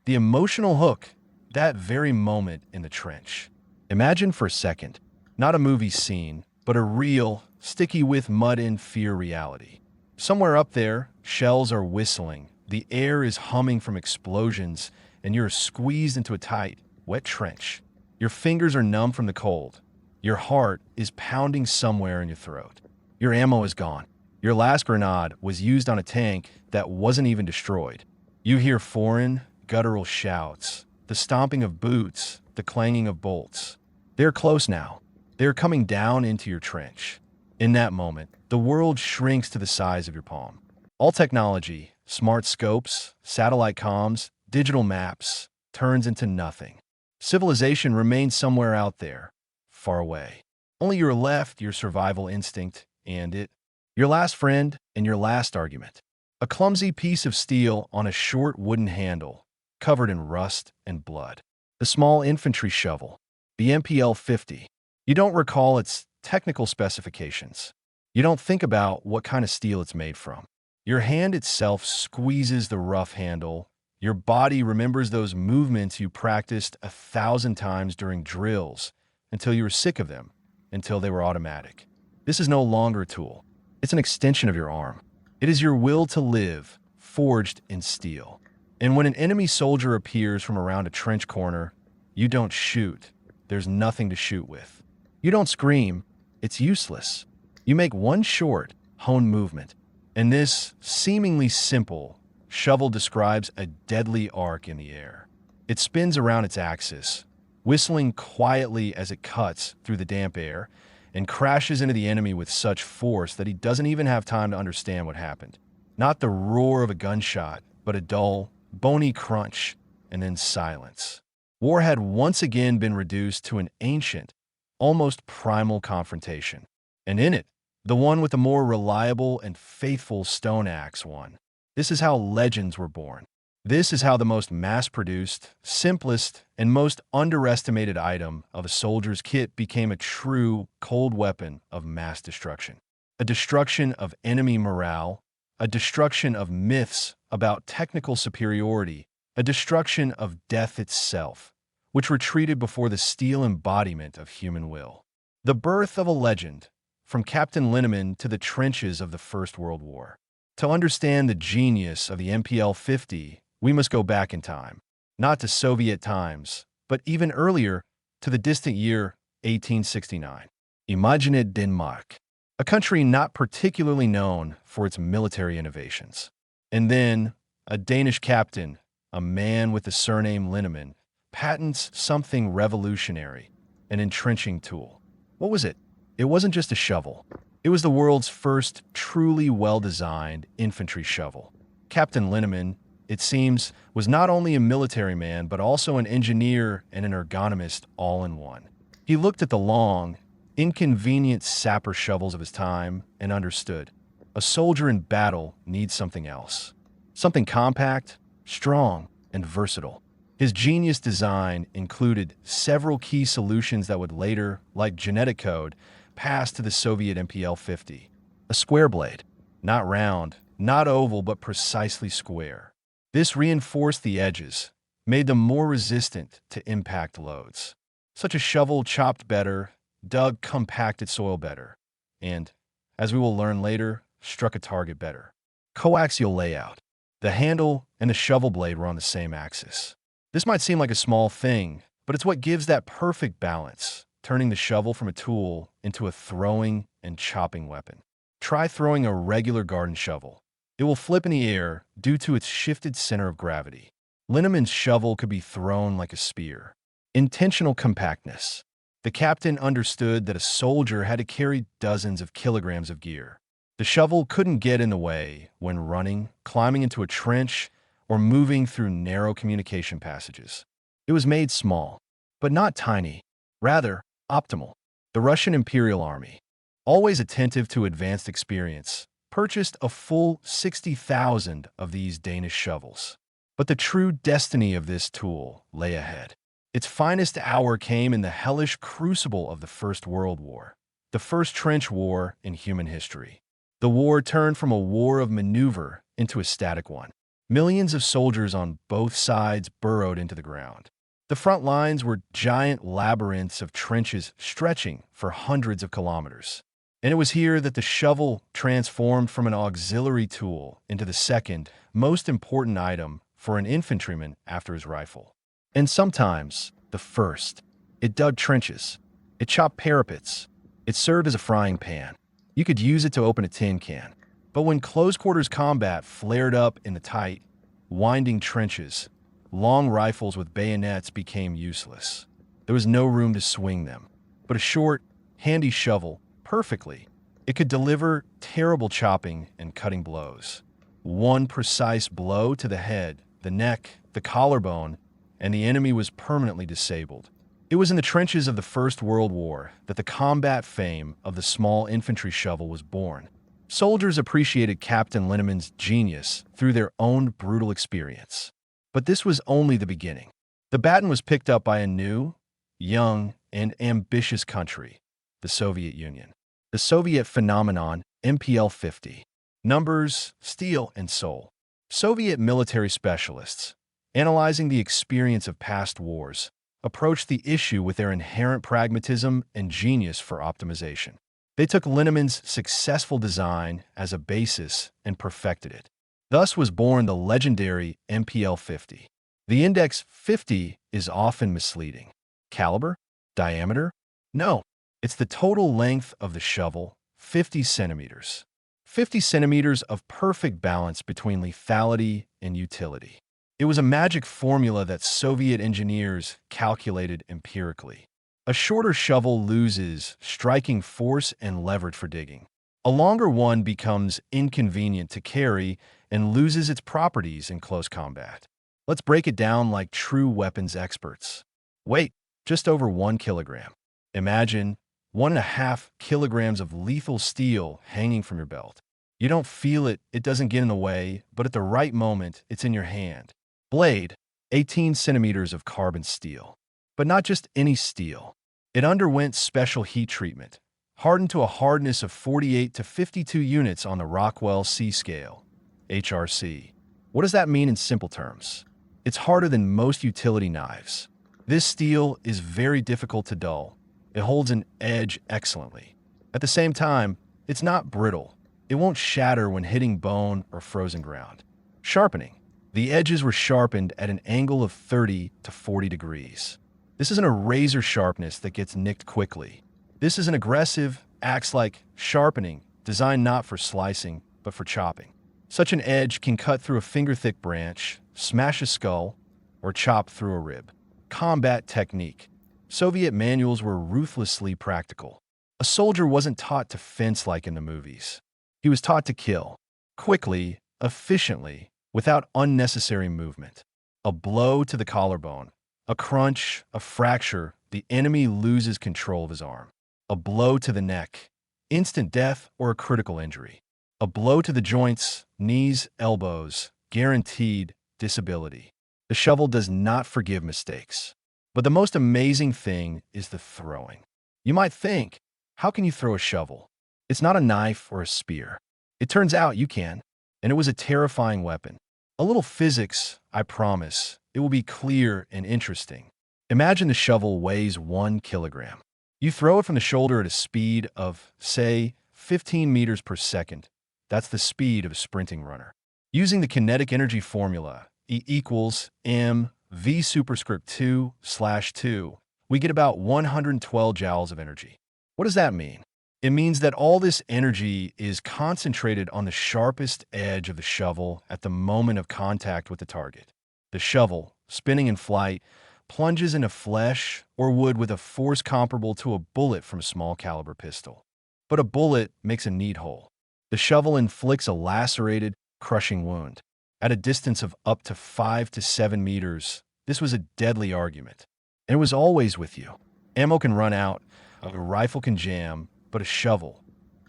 The emotional hook, that very moment in the trench. Imagine for a second, not a movie scene, but a real, sticky with mud and fear reality. Somewhere up there, shells are whistling, the air is humming from explosions, and you're squeezed into a tight, wet trench. Your fingers are numb from the cold. Your heart is pounding somewhere in your throat. Your ammo is gone. Your last grenade was used on a tank that wasn't even destroyed. You hear foreign, guttural shouts, the stomping of boots, the clanging of bolts. They're close now. They're coming down into your trench. In that moment, the world shrinks to the size of your palm. All technology, smart scopes, satellite comms, digital maps, turns into nothing. Civilization remains somewhere out there, far away. Only you're left, your survival instinct, and it. Your last friend and your last argument. A clumsy piece of steel on a short wooden handle, covered in rust and blood. The small infantry shovel, the MPL-50. You don't recall its technical specifications. You don't think about what kind of steel it's made from. Your hand itself squeezes the rough handle. Your body remembers those movements you practiced 1,000 times during drills until you were sick of them, until they were automatic. This is no longer a tool. It's an extension of your arm. It is your will to live, forged in steel. And when an enemy soldier appears from around a trench corner, you don't shoot. There's nothing to shoot with. You don't scream. It's useless. You make one short, honed movement. And this seemingly simple shovel describes a deadly arc in the air. It spins around its axis, whistling quietly as it cuts through the damp air and crashes into the enemy with such force that he doesn't even have time to understand what happened. Not the roar of a gunshot, but a dull, bony crunch, and then silence. War had once again been reduced to an ancient, almost primal confrontation. And in it, the one with the more reliable and faithful stone axe won. This is how legends were born. This is how the most mass-produced, simplest, and most underestimated item of a soldier's kit became a true, cold weapon of mass destruction. A destruction of enemy morale, a destruction of myths about technical superiority, a destruction of death itself, which retreated before the steel embodiment of human will. The birth of a legend, from Captain Linneman to the trenches of the First World War. To understand the genius of the MPL-50, we must go back in time, not to Soviet times, but even earlier to the distant year 1869. Imagine it, Denmark, a country not particularly known for its military innovations. And then, a Danish captain, a man with the surname Linneman, patents something revolutionary, an entrenching tool. What was it? It wasn't just a shovel. It was the world's first truly well-designed infantry shovel. Captain Linneman, it seems, was not only a military man, but also an engineer and an ergonomist all in one. He looked at the long, inconvenient sapper shovels of his time and understood. A soldier in battle needs something else. Something compact, strong, and versatile. His genius design included several key solutions that would later, like genetic code, pass to the Soviet MPL-50. A square blade, not round, not oval, but precisely square. This reinforced the edges, made them more resistant to impact loads. Such a shovel chopped better, dug compacted soil better, and, as we will learn later, struck a target better. Coaxial layout. The handle and the shovel blade were on the same axis. This might seem like a small thing, but it's what gives that perfect balance, turning the shovel from a tool into a throwing and chopping weapon. Try throwing a regular garden shovel. It will flip in the air due to its shifted center of gravity. Linneman's shovel could be thrown like a spear. Intentional compactness. The captain understood that a soldier had to carry dozens of kilograms of gear. The shovel couldn't get in the way when running, climbing into a trench, or moving through narrow communication passages. It was made small, but not tiny, rather optimal. The Russian Imperial Army, always attentive to advanced experience, purchased a full 60,000 of these Danish shovels. But the true destiny of this tool lay ahead. Its finest hour came in the hellish crucible of the First World War, the first trench war in human history. The war turned from a war of maneuver into a static one. Millions of soldiers on both sides burrowed into the ground. The front lines were giant labyrinths of trenches stretching for hundreds of kilometers. And it was here that the shovel transformed from an auxiliary tool into the second most important item for an infantryman after his rifle. And sometimes the first. It dug trenches. It chopped parapets. It served as a frying pan. You could use it to open a tin can. But when close-quarters combat flared up in the tight, winding trenches, long rifles with bayonets became useless. There was no room to swing them. But a short, handy shovel, perfectly, it could deliver terrible chopping and cutting blows. One precise blow to the head, the neck, the collarbone, and the enemy was permanently disabled. It was in the trenches of the First World War that the combat fame of the small infantry shovel was born. Soldiers appreciated Captain Linnemann's genius through their own brutal experience. But this was only the beginning. The baton was picked up by a new, young, and ambitious country, the Soviet Union. The Soviet phenomenon, MPL-50. Numbers, steel, and soul. Soviet military specialists, analyzing the experience of past wars, approached the issue with their inherent pragmatism and genius for optimization. They took Linnemann's successful design as a basis and perfected it. Thus was born the legendary MPL-50. The index 50 is often misleading. Caliber? Diameter? No, it's the total length of the shovel, 50 centimeters. 50 centimeters of perfect balance between lethality and utility. It was a magic formula that Soviet engineers calculated empirically. A shorter shovel loses striking force and leverage for digging. A longer one becomes inconvenient to carry and loses its properties in close combat. Let's break it down like true weapons experts. Weight, just over 1 kilogram. Imagine 1.5 kilograms of lethal steel hanging from your belt. You don't feel it, it doesn't get in the way, but at the right moment, it's in your hand. Blade, 18 centimeters of carbon steel. But not just any steel. It underwent special heat treatment, hardened to a hardness of 48 to 52 units on the Rockwell C scale, HRC. What does that mean in simple terms? It's harder than most utility knives. This steel is very difficult to dull. It holds an edge excellently. At the same time, it's not brittle. It won't shatter when hitting bone or frozen ground. Sharpening. The edges were sharpened at an angle of 30 to 40 degrees. This isn't a razor sharpness that gets nicked quickly. This is an aggressive, axe-like sharpening designed not for slicing, but for chopping. Such an edge can cut through a finger-thick branch, smash a skull, or chop through a rib. Combat technique. Soviet manuals were ruthlessly practical. A soldier wasn't taught to fence like in the movies. He was taught to kill. Quickly, efficiently, without unnecessary movement. A blow to the collarbone. A crunch, a fracture, the enemy loses control of his arm. A blow to the neck. Instant death or a critical injury. A blow to the joints, knees, elbows, guaranteed disability. The shovel does not forgive mistakes. But the most amazing thing is the throwing. You might think, how can you throw a shovel? It's not a knife or a spear. It turns out you can, and it was a terrifying weapon. A little physics, I promise. It will be clear and interesting. Imagine the shovel weighs 1 kilogram. You throw it from the shoulder at a speed of, say, 15 meters per second. That's the speed of a sprinting runner. Using the kinetic energy formula, E equals mv superscript 2/2, we get about 112 joules of energy. What does that mean? It means that all this energy is concentrated on the sharpest edge of the shovel at the moment of contact with the target. The shovel, spinning in flight, plunges into flesh or wood with a force comparable to a bullet from a small caliber pistol. But a bullet makes a neat hole. The shovel inflicts a lacerated, crushing wound. At a distance of up to 5 to 7 meters, this was a deadly argument. And it was always with you. Ammo can run out, a rifle can jam, but a shovel,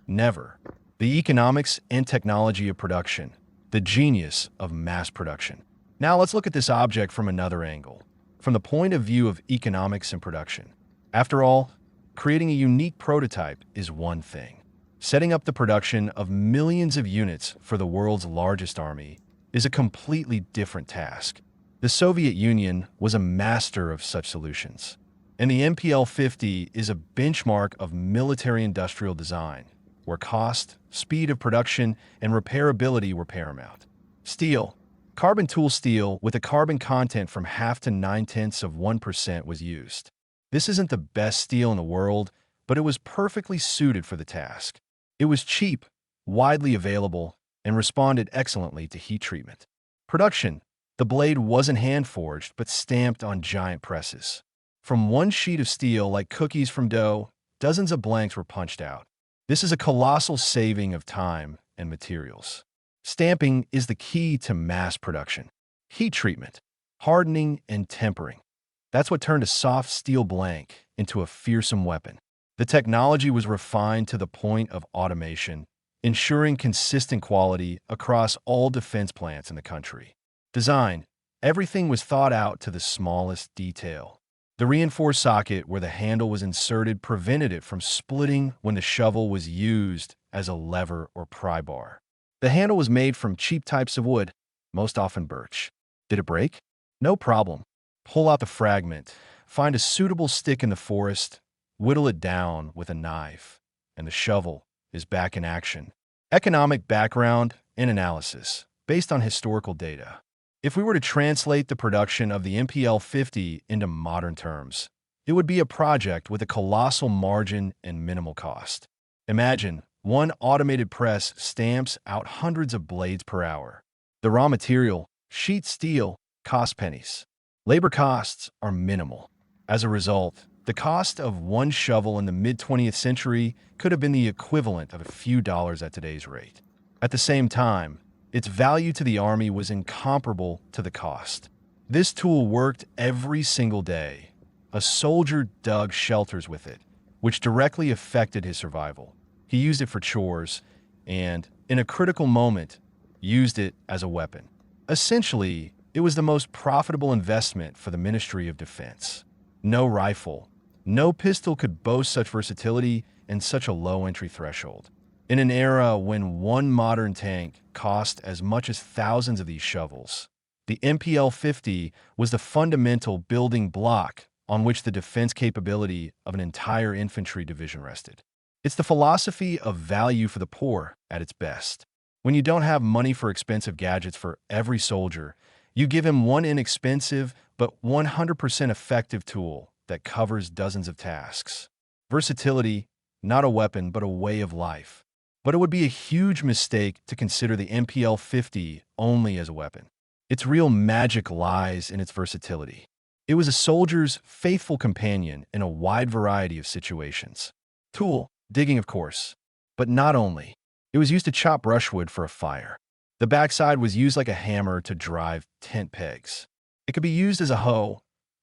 never. The economics and technology of production, the genius of mass production. Now let's look at this object from another angle, from the point of view of economics and production. After all, creating a unique prototype is one thing. Setting up the production of millions of units for the world's largest army is a completely different task. The Soviet Union was a master of such solutions, and the MPL-50 is a benchmark of military-industrial design, where cost, speed of production, and repairability were paramount. Steel. Carbon tool steel with a carbon content from 0.5 to 0.9% was used. This isn't the best steel in the world, but it was perfectly suited for the task. It was cheap, widely available, and responded excellently to heat treatment. Production. The blade wasn't hand-forged, but stamped on giant presses. From one sheet of steel, like cookies from dough, dozens of blanks were punched out. This is a colossal saving of time and materials. Stamping is the key to mass production. Heat treatment, hardening, and tempering. That's what turned a soft steel blank into a fearsome weapon. The technology was refined to the point of automation, ensuring consistent quality across all defense plants in the country. Design. Everything was thought out to the smallest detail. The reinforced socket where the handle was inserted prevented it from splitting when the shovel was used as a lever or pry bar. The handle was made from cheap types of wood, most often birch. Did it break? No problem. Pull out the fragment, find a suitable stick in the forest, whittle it down with a knife, and the shovel is back in action. Economic background and analysis, based on historical data. If we were to translate the production of the MPL-50 into modern terms, it would be a project with a colossal margin and minimal cost. Imagine, one automated press stamps out hundreds of blades per hour. The raw material, sheet steel, costs pennies. Labor costs are minimal. As a result, the cost of one shovel in the mid-20th century could have been the equivalent of a few dollars at today's rate. At the same time, its value to the Army was incomparable to the cost. This tool worked every single day. A soldier dug shelters with it, which directly affected his survival. He used it for chores and, in a critical moment, used it as a weapon. Essentially, it was the most profitable investment for the Ministry of Defense. No rifle, no pistol could boast such versatility and such a low entry threshold. In an era when one modern tank cost as much as thousands of these shovels, the MPL-50 was the fundamental building block on which the defense capability of an entire infantry division rested. It's the philosophy of value for the poor at its best. When you don't have money for expensive gadgets for every soldier, you give him one inexpensive but 100% effective tool that covers dozens of tasks. Versatility, not a weapon but a way of life. But it would be a huge mistake to consider the MPL-50 only as a weapon. Its real magic lies in its versatility. It was a soldier's faithful companion in a wide variety of situations. Tool, digging of course, but not only. It was used to chop brushwood for a fire. The backside was used like a hammer to drive tent pegs. It could be used as a hoe,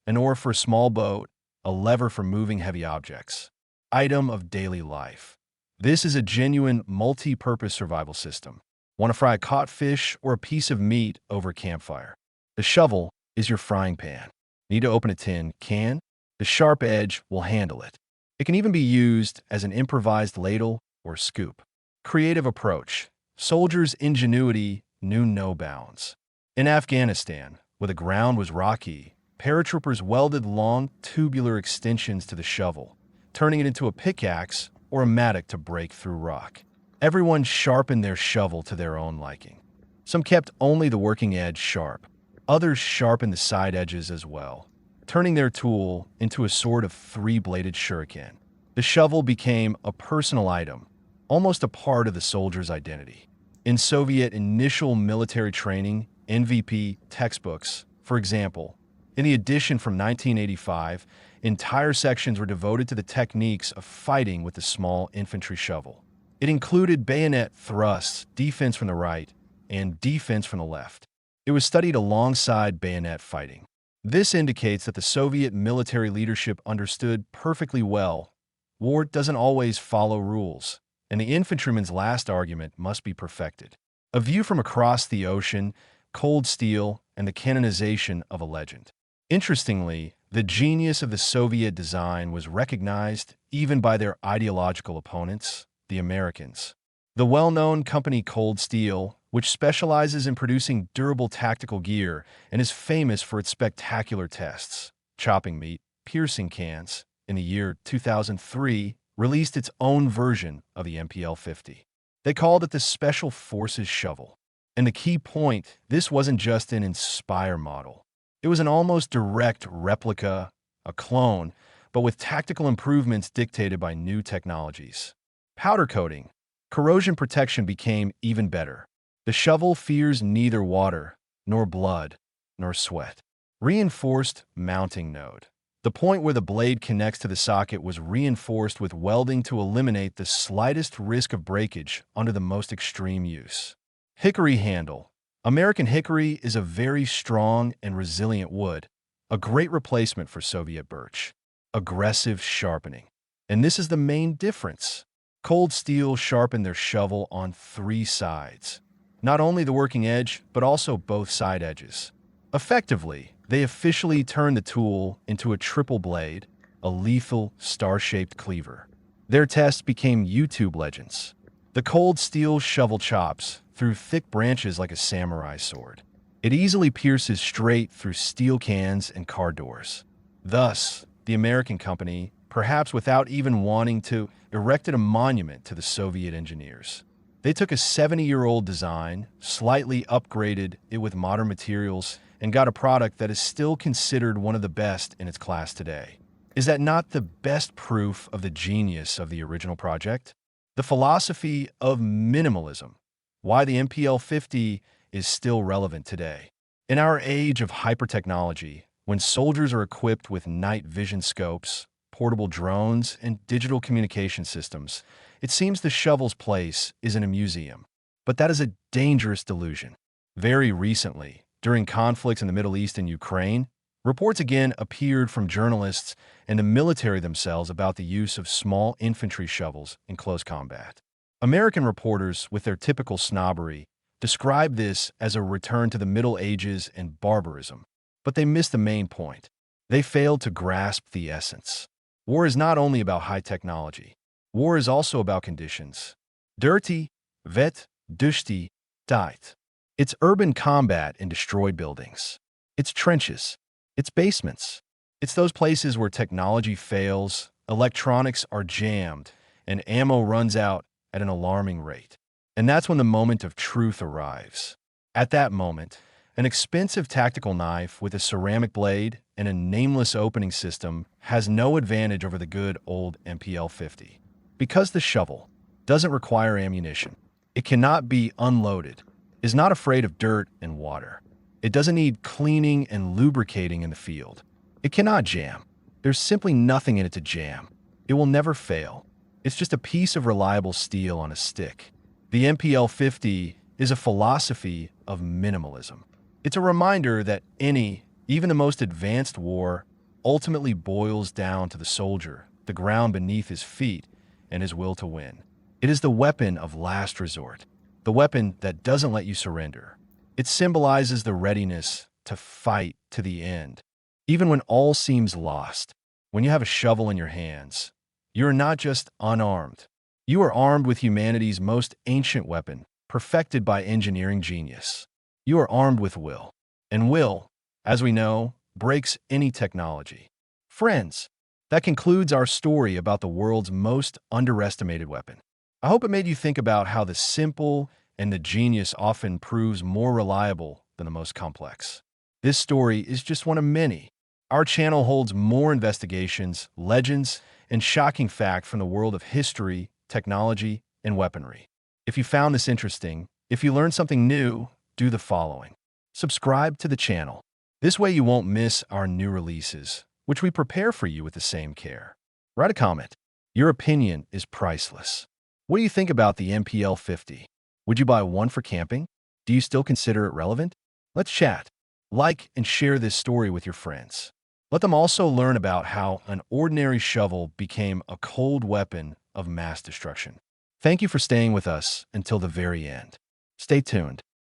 an oar for a small boat, a lever for moving heavy objects. Item of daily life. This is a genuine multi-purpose survival system. Want to fry a caught fish or a piece of meat over a campfire? The shovel is your frying pan. Need to open a tin can? The sharp edge will handle it. It can even be used as an improvised ladle or scoop. Creative approach. Soldiers' ingenuity knew no bounds. In Afghanistan, where the ground was rocky, paratroopers welded long tubular extensions to the shovel, turning it into a pickaxe or a mattock to break through rock. Everyone sharpened their shovel to their own liking. Some kept only the working edge sharp. Others sharpened the side edges as well, turning their tool into a sort of three-bladed shuriken. The shovel became a personal item, almost a part of the soldier's identity. In Soviet initial military training, NVP textbooks, for example, in the edition from 1985, entire sections were devoted to the techniques of fighting with the small infantry shovel. It included bayonet thrusts, defense from the right, and defense from the left. It was studied alongside bayonet fighting. This indicates that the Soviet military leadership understood perfectly well war doesn't always follow rules, and the infantryman's last argument must be perfected. A view from across the ocean, cold steel, and the canonization of a legend. Interestingly, the genius of the Soviet design was recognized even by their ideological opponents, the Americans. The well-known company Cold Steel, which specializes in producing durable tactical gear and is famous for its spectacular tests, chopping meat, piercing cans, in the year 2003, released its own version of the MPL-50. They called it the Special Forces Shovel. And the key point, this wasn't just an Inspire model. It was an almost direct replica, a clone, but with tactical improvements dictated by new technologies. Powder coating. Corrosion protection became even better. The shovel fears neither water, nor blood, nor sweat. Reinforced mounting node. The point where the blade connects to the socket was reinforced with welding to eliminate the slightest risk of breakage under the most extreme use. Hickory handle. American hickory is a very strong and resilient wood, a great replacement for Soviet birch. Aggressive sharpening. And this is the main difference. Cold Steel sharpened their shovel on 3 sides. Not only the working edge, but also both side edges. Effectively, they officially turned the tool into a triple blade, a lethal, star-shaped cleaver. Their tests became YouTube legends. The Cold Steel shovel chops through thick branches like a samurai sword. It easily pierces straight through steel cans and car doors. Thus, the American company, perhaps without even wanting to, erected a monument to the Soviet engineers. They took a 70-year-old design, slightly upgraded it with modern materials, and got a product that is still considered one of the best in its class today. Is that not the best proof of the genius of the original project? The philosophy of minimalism. Why the MPL-50 is still relevant today. In our age of hyper-technology, when soldiers are equipped with night vision scopes, portable drones, and digital communication systems, it seems the shovel's place is in a museum. But that is a dangerous delusion. Very recently, during conflicts in the Middle East and Ukraine, reports again appeared from journalists and the military themselves about the use of small infantry shovels in close combat. American reporters, with their typical snobbery, described this as a return to the Middle Ages and barbarism. But they missed the main point. They failed to grasp the essence. War is not only about high technology. War is also about conditions. Dirty, vet, dushti, diet. It's urban combat in destroyed buildings. It's trenches. It's basements. It's those places where technology fails, electronics are jammed, and ammo runs out at an alarming rate. And that's when the moment of truth arrives. At that moment, an expensive tactical knife with a ceramic blade and a nameless opening system has no advantage over the good old MPL-50. Because the shovel doesn't require ammunition, it cannot be unloaded, is not afraid of dirt and water. It doesn't need cleaning and lubricating in the field. It cannot jam. There's simply nothing in it to jam. It will never fail. It's just a piece of reliable steel on a stick. The MPL-50 is a philosophy of minimalism. It's a reminder that even the most advanced war, ultimately boils down to the soldier, the ground beneath his feet, and his will to win. It is the weapon of last resort, the weapon that doesn't let you surrender. It symbolizes the readiness to fight to the end. Even when all seems lost, when you have a shovel in your hands, you are not just unarmed. You are armed with humanity's most ancient weapon, perfected by engineering genius. You are armed with will. And will, as we know, breaks any technology. Friends, that concludes our story about the world's most underestimated weapon. I hope it made you think about how the simple and the genius often proves more reliable than the most complex. This story is just one of many. Our channel holds more investigations, legends, and shocking facts from the world of history, technology, and weaponry. If you found this interesting, if you learned something new, do the following. Subscribe to the channel. This way you won't miss our new releases, which we prepare for you with the same care. Write a comment. Your opinion is priceless. What do you think about the MPL-50? Would you buy one for camping? Do you still consider it relevant? Let's chat. Like and share this story with your friends. Let them also learn about how an ordinary shovel became a cold weapon of mass destruction. Thank you for staying with us until the very end. Stay tuned.